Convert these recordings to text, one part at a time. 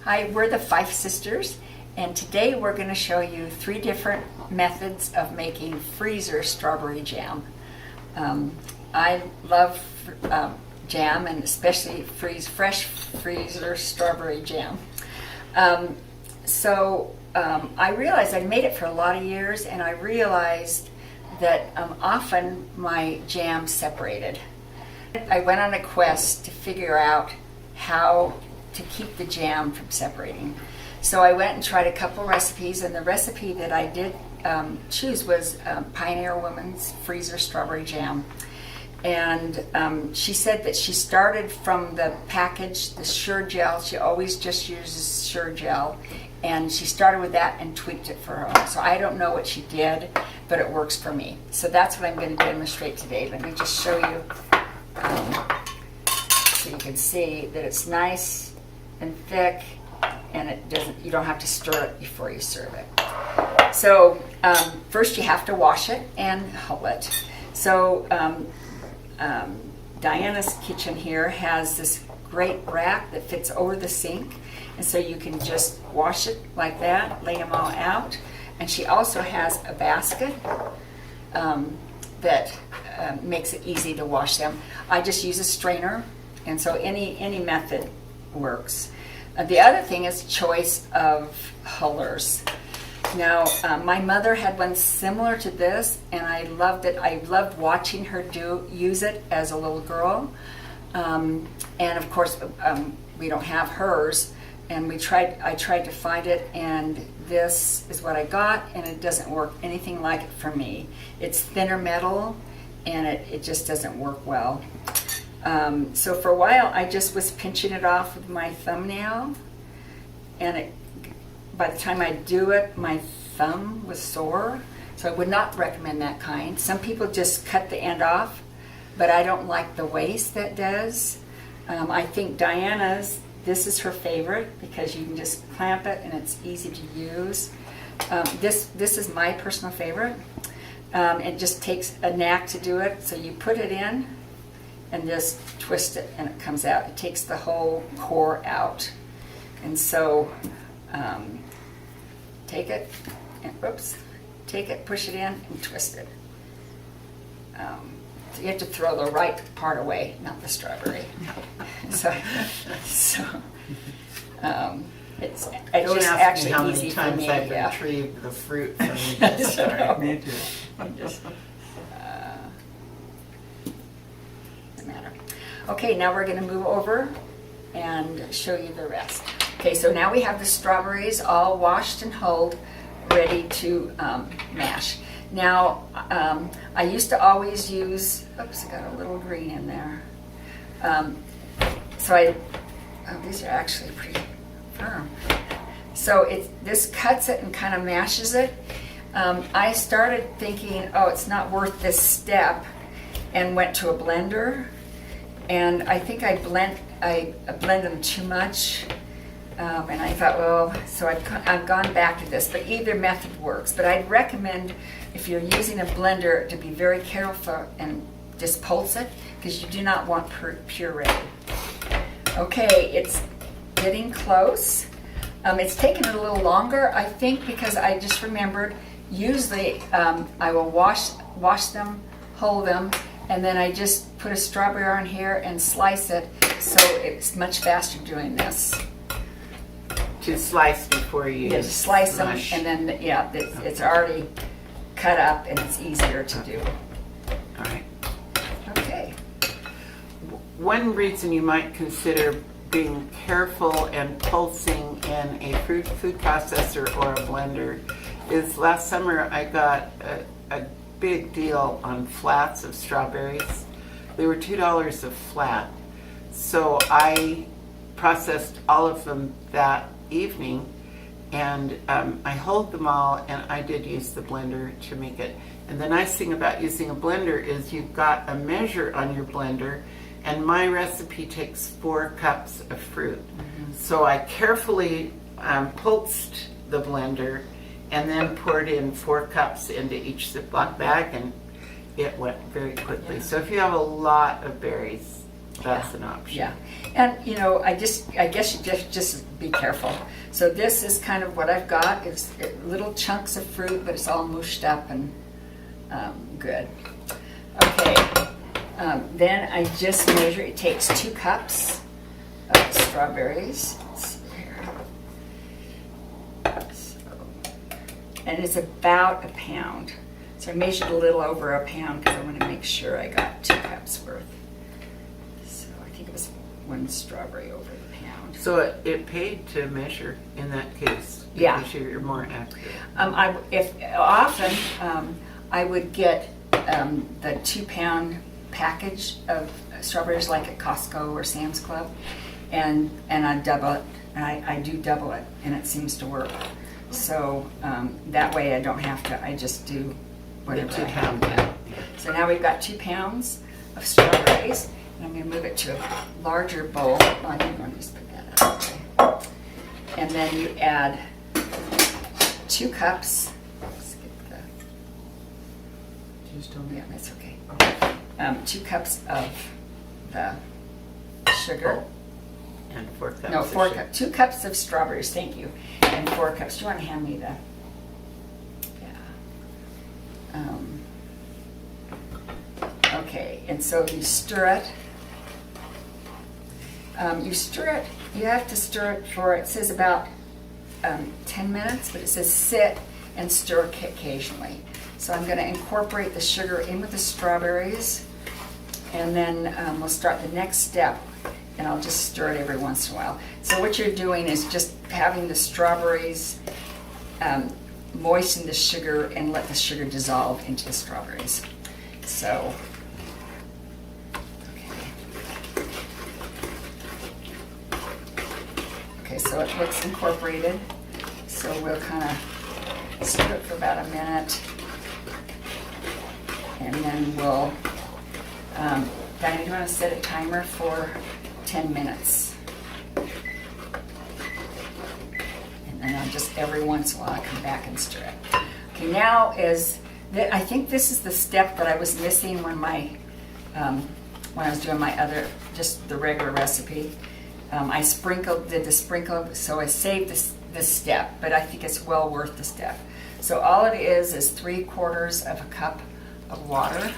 Hi, we're the Fife Sisters, and today we're going to show you 3 different methods of making freezer strawberry jam. I love jam, and especially fresh freezer strawberry jam. I realized I made it for a lot of years, and I realized that often my jam separated. I went on a quest to figure out how to keep the jam from separating. So I went and tried a couple recipes, and the recipe that I did choose was Pioneer Woman's freezer strawberry jam. And she said that she started from the package, the Sure-Jell. She always just uses Sure-Jell, and she started with that and tweaked it for her own. So I don't know what she did, but it works for me. So that's what I'm going to demonstrate today. Let me just show you so you can see that it's nice and thick, and you don't have to stir it before you serve it. So first you have to wash it and hull it. So Diana's kitchen here has this great rack that fits over the sink, and so you can just wash it like that, lay them all out. And she also has a basket that makes it easy to wash them. I just use a strainer, and so any method works. The other thing is choice of hullers. Now, my mother had one similar to this, and I loved it. I loved watching her use it as a little girl. And of course, we don't have hers, and I tried to find it, and this is what I got, and it doesn't work anything like it for me. It's thinner metal, and it just doesn't work well. So for a while, I just was pinching it off with my thumbnail, and by the time I do it, my thumb was sore. So I would not recommend that kind. Some people just cut the end off, but I don't like the waste that does. I think Diana's, this is her favorite because you can just clamp it and it's easy to use. This is my personal favorite. It just takes a knack to do it. So you put it in and just twist it, and it comes out. It takes the whole core out. And so take it, push it in, and twist it. So you have to throw the right part away, not the strawberry. It's Don't just ask actually me how easy many for times me. I've Yeah. retrieved the fruit from the So- Me too. Doesn't matter. Okay, now we're going to move over and show you the rest. Okay, so now we have the strawberries all washed and hulled, ready to mash. Now, I used to always use, oops, I got a little green in there. These are actually pretty firm. So this cuts it and kind of mashes it. I started thinking, oh, it's not worth this step, and went to a blender. And I think I blend them too much. And I thought, well, so I've gone back to this, but either method works. But I'd recommend, if you're using a blender, to be very careful and just pulse it, because you do not want puree. Okay, it's getting close. It's taken a little longer, I think, because I just remembered, usually I will wash them, hull them, and then I just put a strawberry on here and slice it, so it's much faster doing this. To slice before you Yeah, just slice them, smash. and then, yeah, it's already cut up, and it's easier to do. All right. Okay. One reason you might consider being careful and pulsing in a food processor or a blender is last summer I got a big deal on flats of strawberries. They were $2 a flat. So I processed all of them that evening, and I hulled them all, and I did use the blender to make it. And the nice thing about using a blender is you've got a measure on your blender, and my recipe takes 4 cups of fruit. Mm-hmm. So I carefully pulsed the blender and then poured in 4 cups into each Ziploc bag, and it went very quickly. Yeah. So if you have a lot of berries, that's an option. Yeah, and you know, I guess you just be careful. So this is kind of what I've got. It's little chunks of fruit, but it's all mushed up and good. Okay, then I just measure. It takes 2 cups of strawberries. Let's see here. And it's about a pound. So I measured a little over a pound because I want to make sure I got 2 cups worth. So I think it was 1 strawberry over the pound. So it paid to measure in that case. Yeah. Because you're more accurate. I would get the 2-pound package of strawberries like at Costco or Sam's Club, and I double it. I do double it, and it seems to work. So that way I don't have to. I just do whatever The I have. 2-pound. So now we've got 2 pounds of strawberries, and I'm going to move it to a larger bowl. Oh, I didn't want to just put that out. Okay. And then you add 2 cups. Skip the. Just don't Yeah, that's okay. 2 cups of the sugar. And 4 cups. No, of 4 sugar. cups. 2 cups of strawberries. Thank you. And 4 cups. Do you want to hand me the? Yeah. Okay. And so you stir it. You have to stir it for. It says about 10 minutes, but it says sit and stir occasionally. So I'm going to incorporate the sugar in with the strawberries, and then we'll start the next step, and I'll just stir it every once in a while. So what you're doing is just having the strawberries moisten the sugar and let the sugar dissolve into the strawberries. So, okay, so it looks incorporated. So we'll kind of stir it for about a minute. And then we'll, Diana, do you want to set a timer for 10 minutes? And then I'll just, every once in a while, I come back and stir it. Okay, now I think this is the step that I was missing when when I was doing my other, just the regular recipe. I did the sprinkle, so I saved this step, but I think it's well worth the step. So all it is 3/4 of a cup of water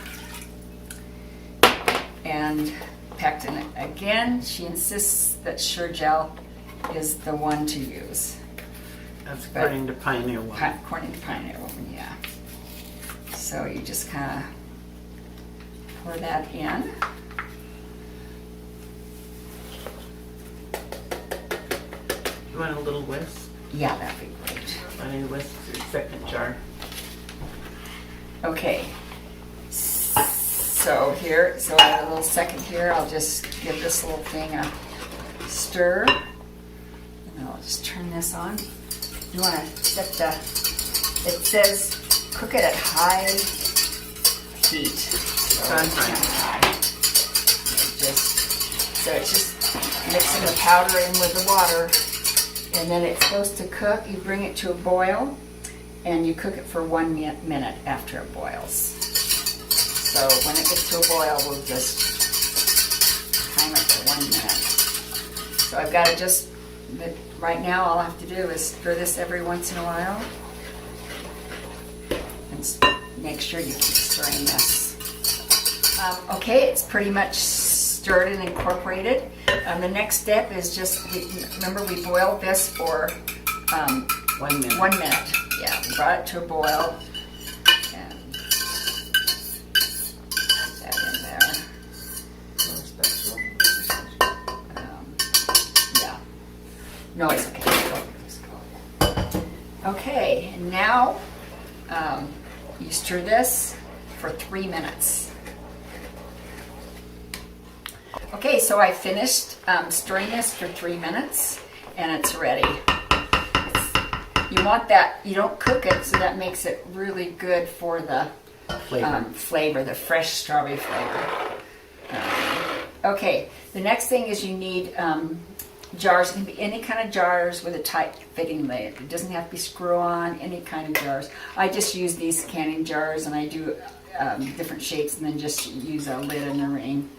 and pectin. Again, she insists that Sure-Jell is the one to use. That's according to Pioneer Woman. According to Pioneer Woman, yeah. So you just kind of pour that in. You want a little whisk? Yeah, that'd be great. I need a whisk for your second jar. Okay. So here, so I have a little second here. I'll just give this little thing a stir. And I'll just turn this on. You want to set it says cook it at high heat. So On it's high. kinda high. So it's just mixing the powder in with the water. And then it's supposed to cook. You bring it to a boil and you cook it for 1 minute after it boils. So when it gets to a boil, we'll just time it for 1 minute. So I've got to right now all I have to do is stir this every once in a while. And make sure you keep stirring this. Okay, it's pretty much stirred and incorporated. The next step is remember we boiled this for 1 minute. 1 minute. Yeah, we brought it to a boil and put that in there. Yeah. No, it's okay. Okay, and now you stir this for 3 minutes. Okay, so I finished stirring this for 3 minutes and it's ready. You want that, you don't cook it, so that makes it really good for the flavor, the fresh strawberry flavor. Okay, the next thing is you need jars. It can be any kind of jars with a tight fitting lid. It doesn't have to be screw-on, any kind of jars. I just use these canning jars and I do different shapes and then just use a lid and a ring.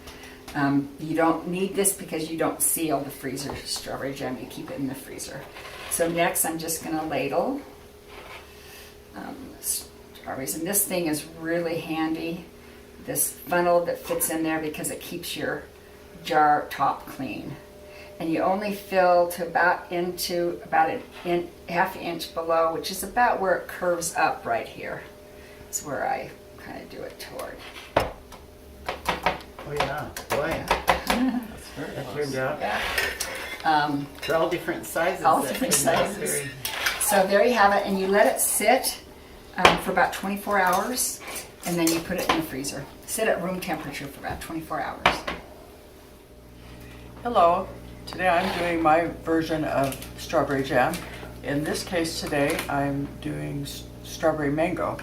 You don't need this because you don't seal the freezer strawberry jam. You keep it in the freezer. So next I'm just going to ladle strawberries. And this thing is really handy. This funnel that fits in there because it keeps your jar top clean. And you only fill to about half inch below, which is about where it curves up right here. It's where I kind of do it toward. Oh yeah, boy. That turned out. Yeah. They're all different sizes. All That different turned out sizes. very- So there you have it, and you let it sit for about 24 hours, and then you put it in the freezer. Sit at room temperature for about 24 hours. Hello, today I'm doing my version of strawberry jam. In this case today, I'm doing strawberry mango.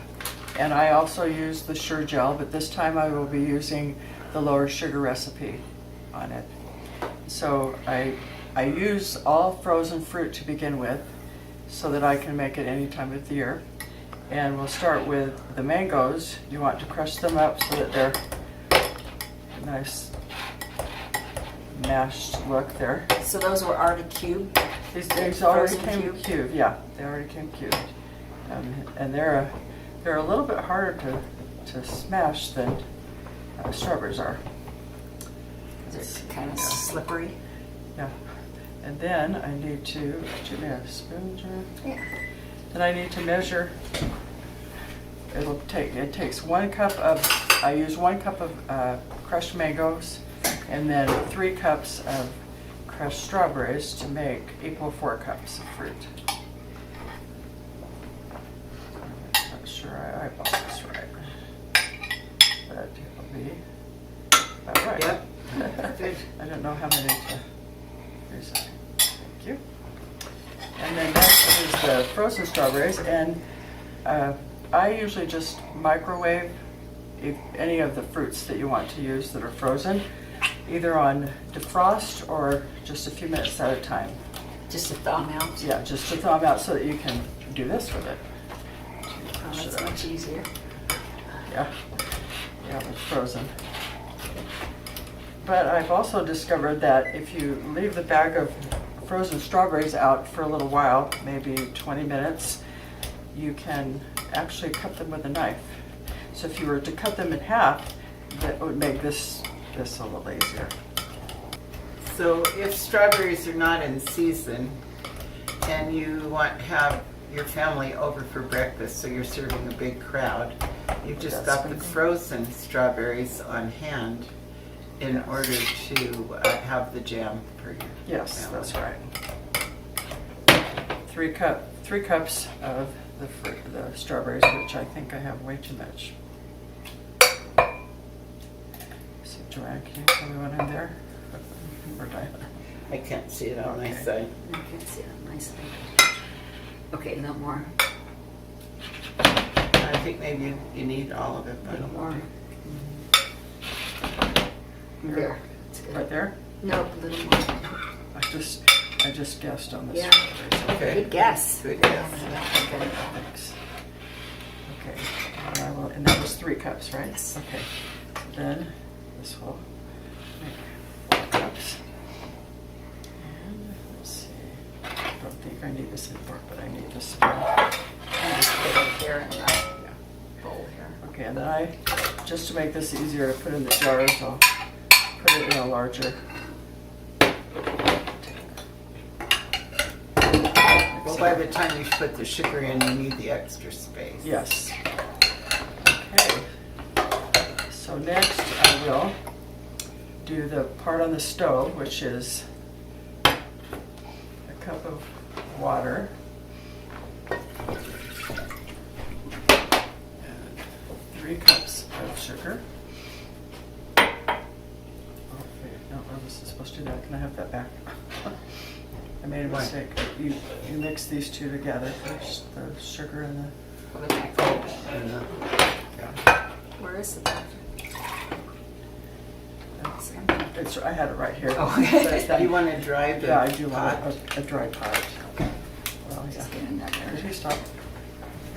And I also use the Sure Gel, but this time I will be using the lower sugar recipe on it. So I use all frozen fruit to begin with so that I can make it any time of the year. And we'll start with the mangoes. You want to crush them up so that they're nice mashed look there. So those were already cubed. These already Frozen came cubed? cubed. Yeah, they already came cubed. And they're a little bit harder to smash than strawberries are. It's kind of Yeah. slippery. Yeah. And then I need to, give me a spoon, Jen? Yeah. Then I need to measure. It takes 1 cup of, I use 1 cup of crushed mangoes and then 3 cups of crushed strawberries to make equal 4 cups of fruit. I'm not sure I eyeballed this right, but it'll be about right. Yep. Good. I don't know how many to use. Thank you. And then next is the frozen strawberries, and I usually just microwave any of the fruits that you want to use that are frozen, either on defrost or just a few minutes at a time. Just to thaw them out. Yeah, just to thaw them out so that you can do this with it. Oh, that's much easier. Yeah, it's frozen. But I've also discovered that if you leave the bag of frozen strawberries out for a little while, maybe 20 minutes, you can actually cut them with a knife. So if you were to cut them in half, that would make this a little easier. So if strawberries are not in season and you want to have your family over for breakfast, so you're serving a big crowd, you've just That's got the good. frozen strawberries on hand in order to have the jam for your Yes, family. that's right. 3 cups of the strawberries, which I think I have way too much. See, Joanne, can you tell me when I'm there? Or Diana? I can't see it on my Okay. side. I can see it nicely. Okay, a little more. I think maybe you need all of it, A but little more. Here. There. That's Right good. there? Nope, a little more. I just guessed on this. Yeah. strawberries. Okay. Good guess. Good guess. Okay. Thanks. Okay, and that was 3 cups, right? Yes. Okay, then this will make 4 cups. And let's see, I don't think I need this anymore, but I need this spoon. And just put it here in the Yeah. bowl here. Okay, and then just to make this easier to put in the jars, I'll put it in a larger. well, by the time you put the sugar in, you need the extra space. Yes. Okay. So next I will do the part on the stove, which is a cup of water. And 3 cups of sugar. Oh, wait, no, I wasn't supposed to do that. Can I have that back? I made a Why? mistake. You mix these two together first, the sugar and the. Put it back. And, Yeah. Where is the back? I had it right here. Oh, okay. So it's done. you want to dry the Yeah, I do pot? want a dry pot. Okay. Well, yeah. Just get in that Did there. you stop?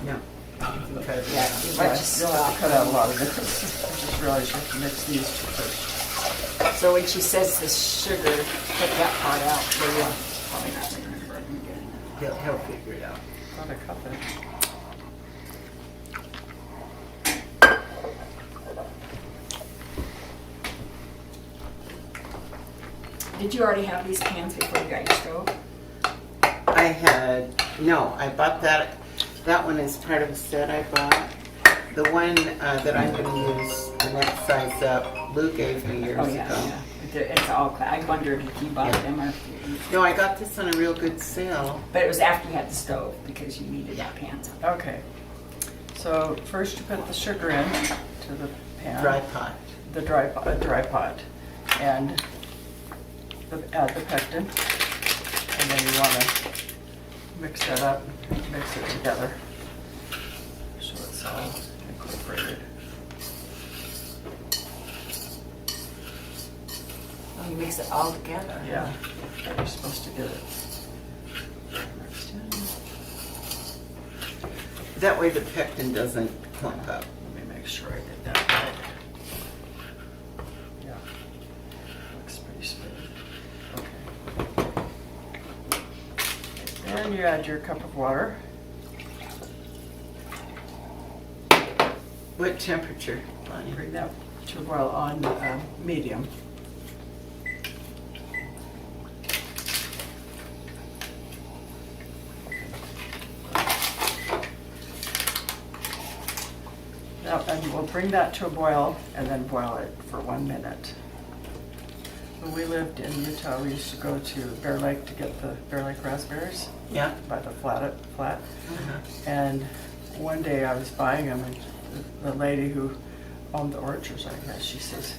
No. You can cut it Yeah, down. you Right, might just you'll have stop. to cut out a lot of this. I just realized you have to mix these two first. So when she says the sugar, take that part out, they will probably not remember it again. He'll figure it out. Got a cup in. Did you already have these pans before you got your stove? I bought that. That one is part of a set I bought. The one that I'm going to use, the next size up, Lou gave me years Oh, yeah, ago. yeah. It's all, I wondered if you bought Yeah. them or if you, No, I got this on a real good sale. but it was after you had the stove because you needed that pans. Okay. So first you put the sugar in to the pan. Dry pot. The dry pot. And add the pectin. And then you want to mix that up, mix it together. So it's all incorporated. Oh, you mix it all together. Yeah, you're supposed to get it mixed in. That way the pectin doesn't clump up. Let me make sure I did that right. Yeah, looks pretty smooth. Okay. Then you add your cup of water. What temperature, Bonnie? Bring that to a boil on medium. Now, and we'll bring that to a boil and then boil it for 1 minute. When we lived in Utah, we used to go to Bear Lake to get the Bear Lake raspberries Yeah. by the flat. Uh-huh. And one day I was buying them, and the lady who owned the orchards, I guess, she says,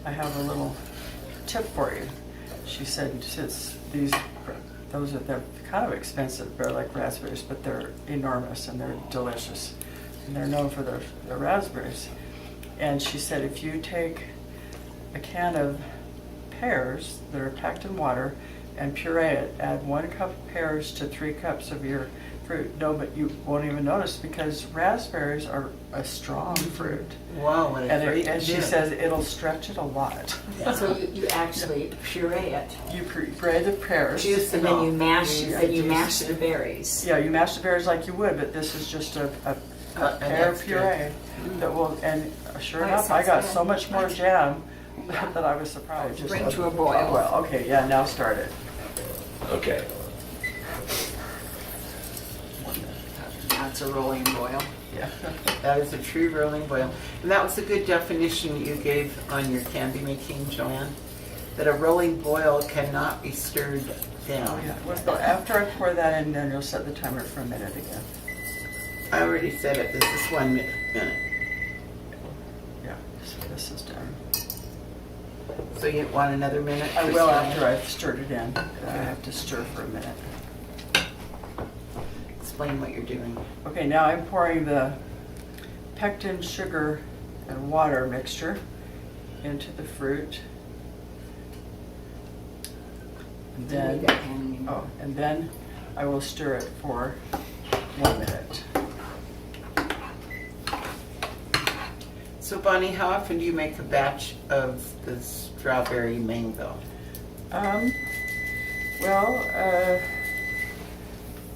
I have a little tip for you. She said, since they're kind of expensive, Bear Lake raspberries, but they're enormous and they're delicious. And they're known for their raspberries. And she said, if you take a can of pears that are packed in water and puree it, add 1 cup of pears to 3 cups of your fruit. No, but you won't even notice because raspberries are a strong fruit. Wow, what a great And she tip. says it'll stretch it a lot. So you actually puree it, You puree the pears. Juice and then you mash, Yeah, then you juice. mash the berries. Yeah, you mash the pears like you would, but this is just a An pear extra. puree that will, and sure That enough, I sounds got good. so much more jam that I was surprised. Just Bring to a boil. Well, okay, yeah, now start it. Okay. That's a rolling boil. Yeah. That is a true rolling boil. And that was a good definition you gave on your candy making, Joanne, that a rolling boil cannot be stirred down. Oh, yeah. Well, so after I pour that in, then you'll set the timer for a minute again. I already said it. This is 1 minute. Yeah, so this is done. So you want another minute? I for will stirring? after I've stirred it in. I have to stir for a minute. Explain what you're doing. Okay, now I'm pouring the pectin, sugar, and water mixture into the fruit. And You need then, that pan. and then I will stir it for 1 minute. So Bonnie, how often do you make a batch of the strawberry mango?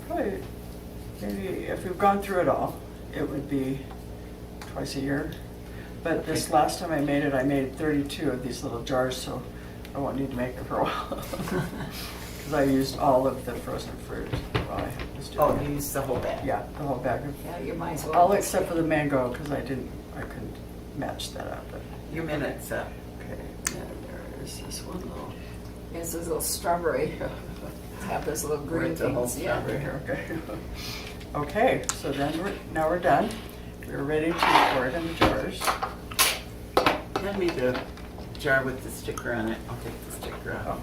Probably, maybe if we've gone through it all, it would be twice a year. But this last time I made 32 of these little jars, so I won't need to make it for a while. Because I used all of the frozen fruit while I was doing Oh, it. you use the whole bag? Yeah, the whole bag of, Yeah, you might as well. all except for the mango, because I couldn't match that up. But, Your minute's up. okay, and there is this one little. It's this little strawberry. It's got those little green It's a whole things. Yeah. strawberry. Here, okay. Okay, so then now we're done. We're ready to pour it in the jars. Hand me the jar with the sticker on it. I'll take the sticker out.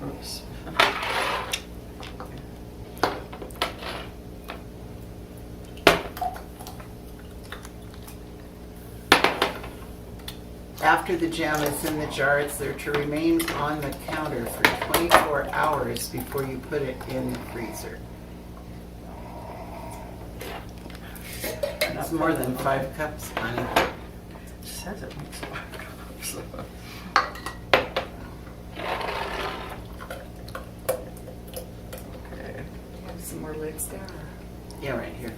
Oops. After the jam is in the jar, it's there to remain on the counter for 24 hours before you put it in the freezer. more than 5 cups, Bonnie. It says it makes 5 cups. Okay. You have some more lids there? Yeah, right here.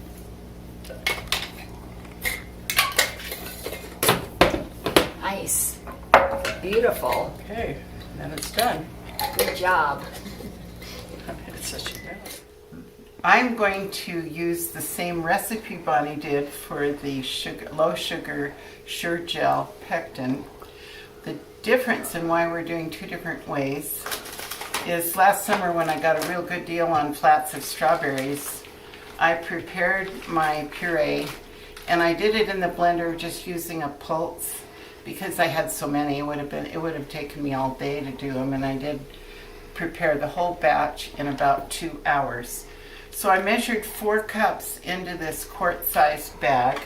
Nice. Beautiful. Okay, then it's done. Good job. I made it such a mess. I'm going to use the same recipe Bonnie did for the low sugar Sure Gel Pectin. The difference in why we're doing 2 different ways is last summer when I got a real good deal on flats of strawberries, I prepared my puree and I did it in the blender just using a pulse because I had so many. It would have taken me all day to do them, and I did prepare the whole batch in about 2 hours. So I measured 4 cups into this quart-sized bag,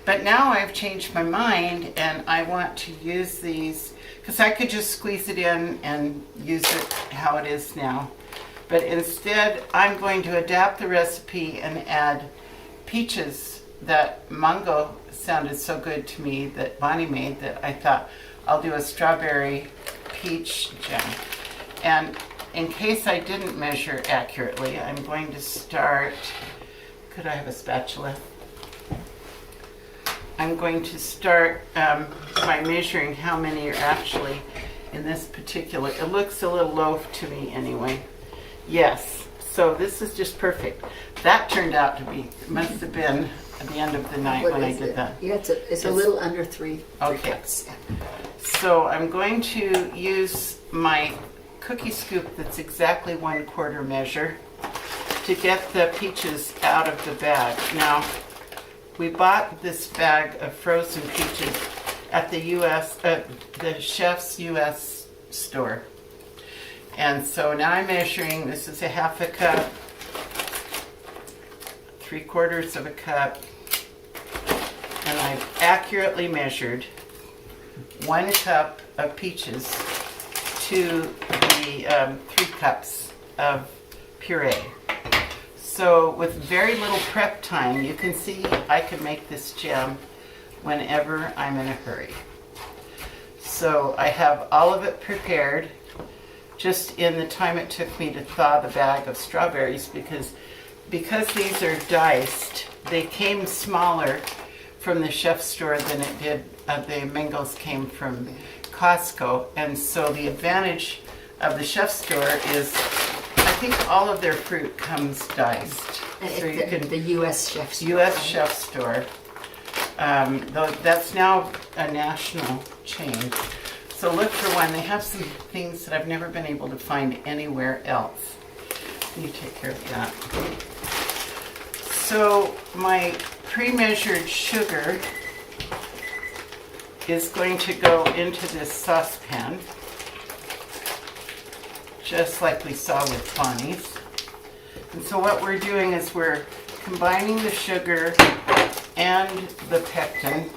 but now I've changed my mind and I want to use these because I could just squeeze it in and use it how it is now. But instead, I'm going to adapt the recipe and add peaches. That mango sounded so good to me that Bonnie made that I thought I'll do a strawberry peach jam. And in case I didn't measure accurately, I'm going to start, could I have a spatula? I'm going to start by measuring how many are actually in this particular, it looks a little loaf to me anyway. Yes, so this is just perfect. That turned out to be, must have been at the end of the night What when I is did it? that. Yeah, it's a little under three Okay. cups. So I'm going to use my cookie scoop that's exactly 1/4 measure to get the peaches out of the bag. Now, we bought this bag of frozen peaches at the Chef's U.S. store. And so now I'm measuring, this is a 1/2 cup, 3/4 of a cup, and I've accurately measured 1 cup of peaches to the 3 cups of puree. So with very little prep time, you can see I can make this jam whenever I'm in a hurry. So I have all of it prepared just in the time it took me to thaw the bag of strawberries because these are diced, they came smaller from the Chef's store than it did, the mangoes came from Costco. And so the advantage of the Chef's store is I think all of their fruit comes diced. So you can The U.S. Chef's U.S. Chef store. Though that's now a national chain. So look for one. They have some things that I've never been able to find anywhere else. You take care of that. So my pre-measured sugar is going to go into this saucepan, just like we saw with Bonnie's. And so what we're doing is we're combining the sugar and the pectin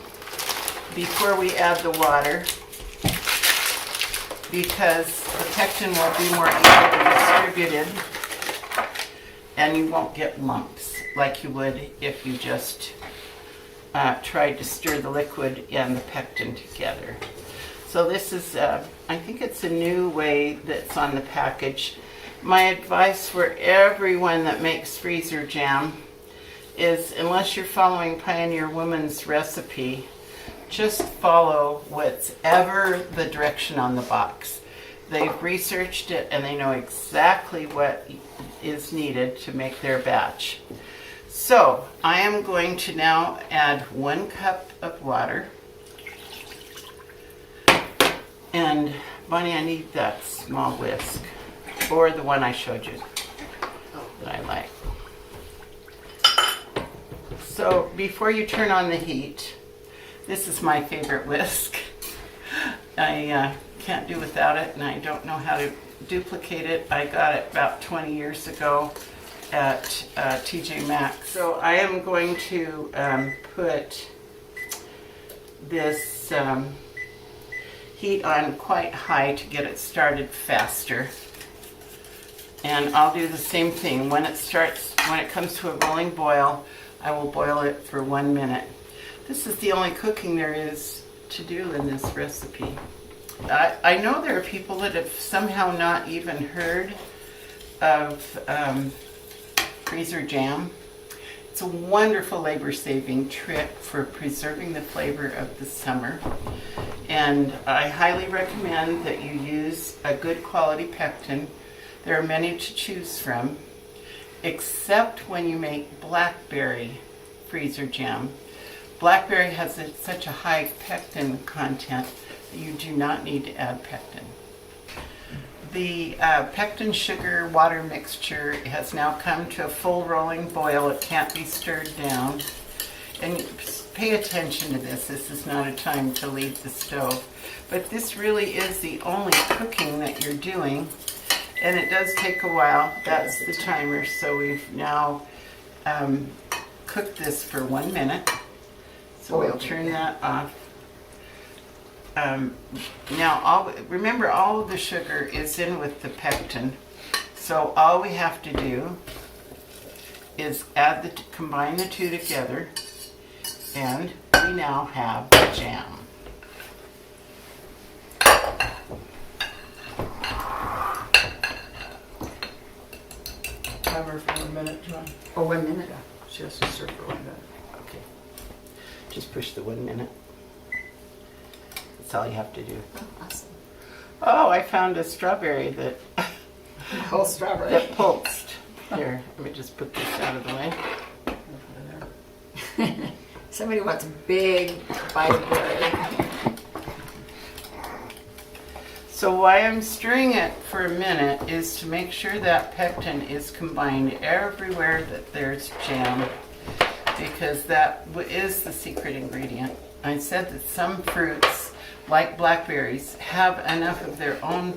before we add the water, because the pectin will be more evenly distributed and you won't get lumps like you would if you just tried to stir the liquid and the pectin together. So this is, I think it's a new way that's on the package. My advice for everyone that makes freezer jam is, unless you're following Pioneer Woman's recipe, just follow whatever the direction on the box. They've researched it and they know exactly what is needed to make their batch. So I am going to now add 1 cup of water. And Bonnie, I need that small whisk, or the one I showed you that I like. So before you turn on the heat, this is my favorite whisk. I can't do without it, and I don't know how to duplicate it. I got it about 20 years ago at TJ Maxx. So I am going to put this heat on quite high to get it started faster. And I'll do the same thing. When it comes to a rolling boil, I will boil it for 1 minute. This is the only cooking there is to do in this recipe. I know there are people that have somehow not even heard of freezer jam. It's a wonderful labor-saving trick for preserving the flavor of the summer. And I highly recommend that you use a good quality pectin. There are many to choose from, except when you make blackberry freezer jam. Blackberry has such a high pectin content that you do not need to add pectin. The pectin sugar water mixture has now come to a full rolling boil. It can't be stirred down. And pay attention to this. This is not a time to leave the stove. But this really is the only cooking that you're doing. And it does take a while. That's the timer. So we've now cooked this for 1 minute. So we'll turn that off. Now, remember, all of the sugar is in with the pectin. So all we have to do is combine the two together, and we now have the jam. Timer for 1 minute, John. Oh, 1 minute. She has to stir for 1 minute. Okay. Just push the 1 minute. That's all you have to do. Oh, awesome. Oh, I found a strawberry that Whole strawberry. that pulsed. Here, let me just put this out of the way. Somebody wants a big bite of berry. So why I'm stirring it for a minute is to make sure that pectin is combined everywhere that there's jam, because that is the secret ingredient. I said that some fruits, like blackberries, have enough of their own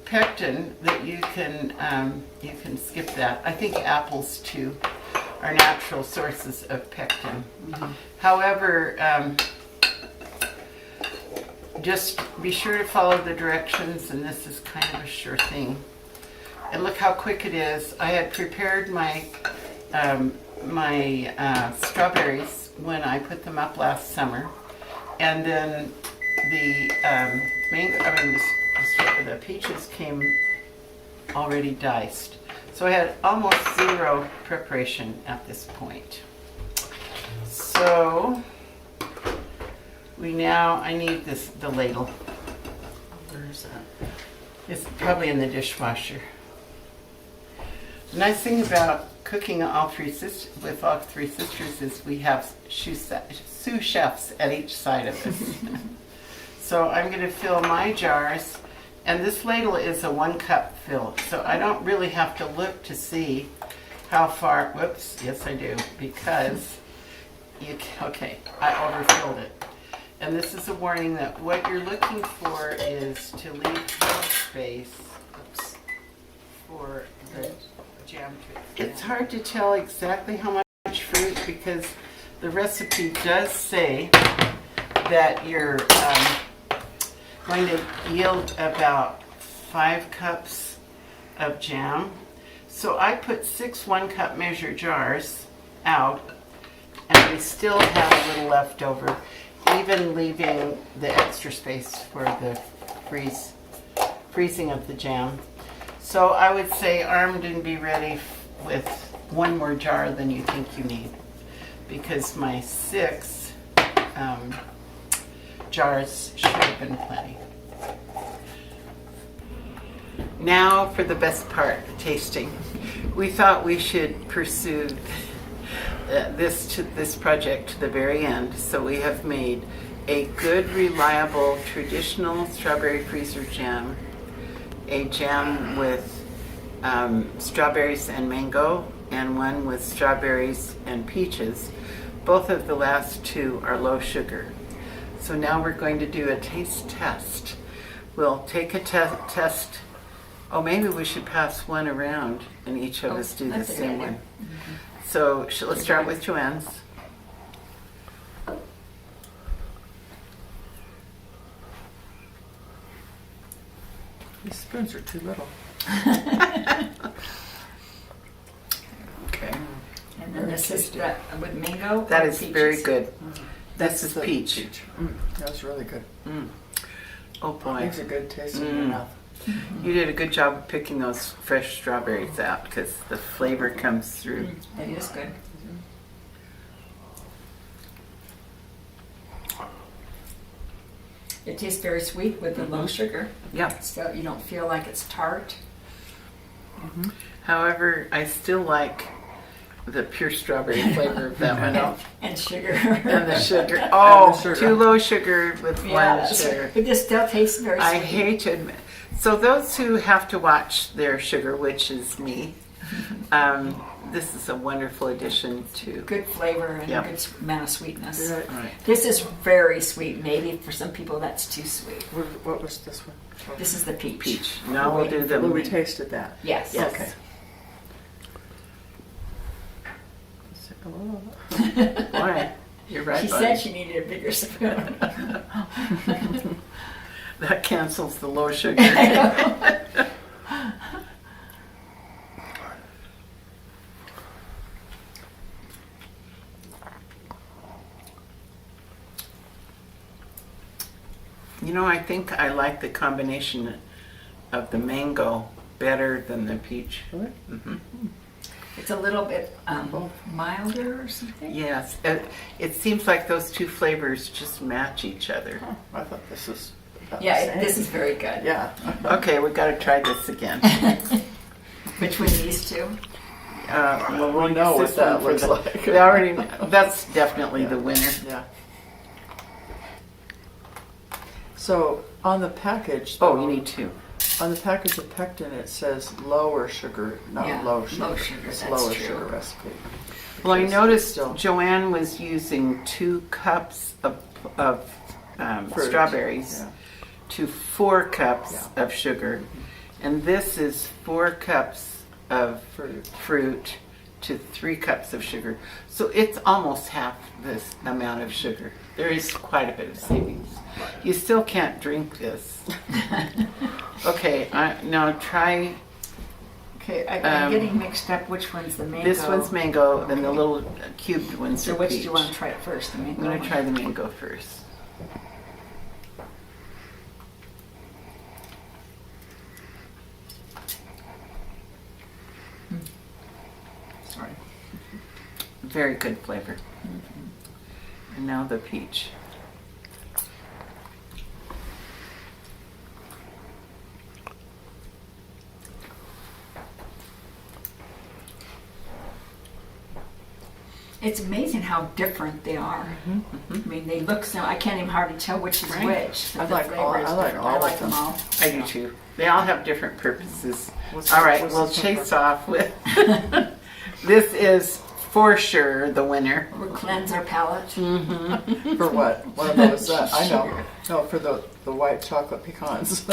pectin that you can skip that. I think apples too are natural sources of pectin. Mm-hmm. However, just be sure to follow the directions, and this is kind of a sure thing. And look how quick it is. I had prepared my strawberries when I put them up last summer, and then the the peaches came already diced. So I had almost zero preparation at this point. So I need the ladle. Where is that? It's probably in the dishwasher. The nice thing about cooking with all three sisters is we have sous chefs at each side of us. So I'm going to fill my jars, and this ladle is a 1 cup fill, so I don't really have to look to see how far. Whoops, yes I do, because I overfilled it. And this is a warning that what you're looking for is to leave more space for the jam to. It's hard to tell exactly how much fruit, because the recipe does say that you're going to yield about 5 cups of jam. So I put 6 1-cup measure jars out, and we still have a little left over, even leaving the extra space for the freezing of the jam. So I would say armed and be ready with 1 more jar than you think you need, because my 6 jars should have been plenty. Now for the best part, the tasting. We thought we should pursue this project to the very end, so we have made a good, reliable, traditional strawberry freezer jam, a jam with strawberries and mango, and one with strawberries and peaches. Both of the last 2 are low sugar. So now we're going to do a taste test. We'll take a test. Oh, maybe we should pass one around and each of us do the that's a good same idea. one. So let's start with Joanne's. These spoons are too little. Okay. And then this is that with mango? That or is peaches? very good. This is the peach. That was really good. Oh boy. Leaves a good taste in your mouth. You did a good job of picking those fresh strawberries out because the flavor comes through. It is good. It tastes very sweet with the low sugar, Yep. so you don't feel like it's tart. However, I still like the pure strawberry flavor of that one. And sugar. And the sugar. Oh, sugar. too low sugar with Yeah, one sugar. but this still tastes very sweet. I hate to admit. So those who have to watch their sugar, which is me, this is a wonderful addition to. Good flavor and Yep. a good amount of sweetness. Right. Right. This is very sweet. Maybe for some people that's too sweet. What was this one? This is the peach. Peach. Now we'll do the. Well, we tasted that. Yes. Yes. Okay. Why? You're right. She buddy. said she needed a bigger spoon. That cancels the low sugar. You know, I think I like the combination of the mango better than the peach. Really? It's a little bit milder or something. Yes, it seems like those two flavors just match each other. I thought this was about Yeah, the same. this is very good. Yeah. Okay, we got to try this again. Between these two. Well, We know what this that one looks for like. We already. That's definitely the winner. Yeah. So on the package, Oh, though, you need two. on the package of pectin, it says lower sugar, not Yeah, low sugar. low sugar, It's that's lower true. sugar recipe. Well, I It's noticed still- Joanne was using 2 cups of Fruit. strawberries Yeah. to 4 cups Yeah. of sugar, and this is 4 cups of fruit to 3 cups of sugar. So it's almost half this amount of sugar. There is quite a bit of savings. You still can't drink this. Okay, now try. Okay, I'm Um, getting mixed up which one's the mango. This one's mango, and the little cubed ones So are which peach. do you want to try first? The mango I'm going one? to try the mango first. Sorry. Very good flavor. And now the peach. It's amazing how different they are. I mean, they look so. I can't even hardly tell which is Right. which. I The like flavor all- is I like different. all I of like them them. all. I do too. They all have different purposes. What's All the- right, what's we'll this one chase for? off with. This is for sure the winner. We'll cleanse our palate. For what? One of those, I know. No, for the white chocolate pecans.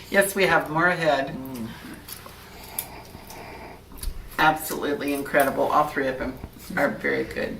Yes, we have more ahead. Absolutely incredible. All 3 of them are very good.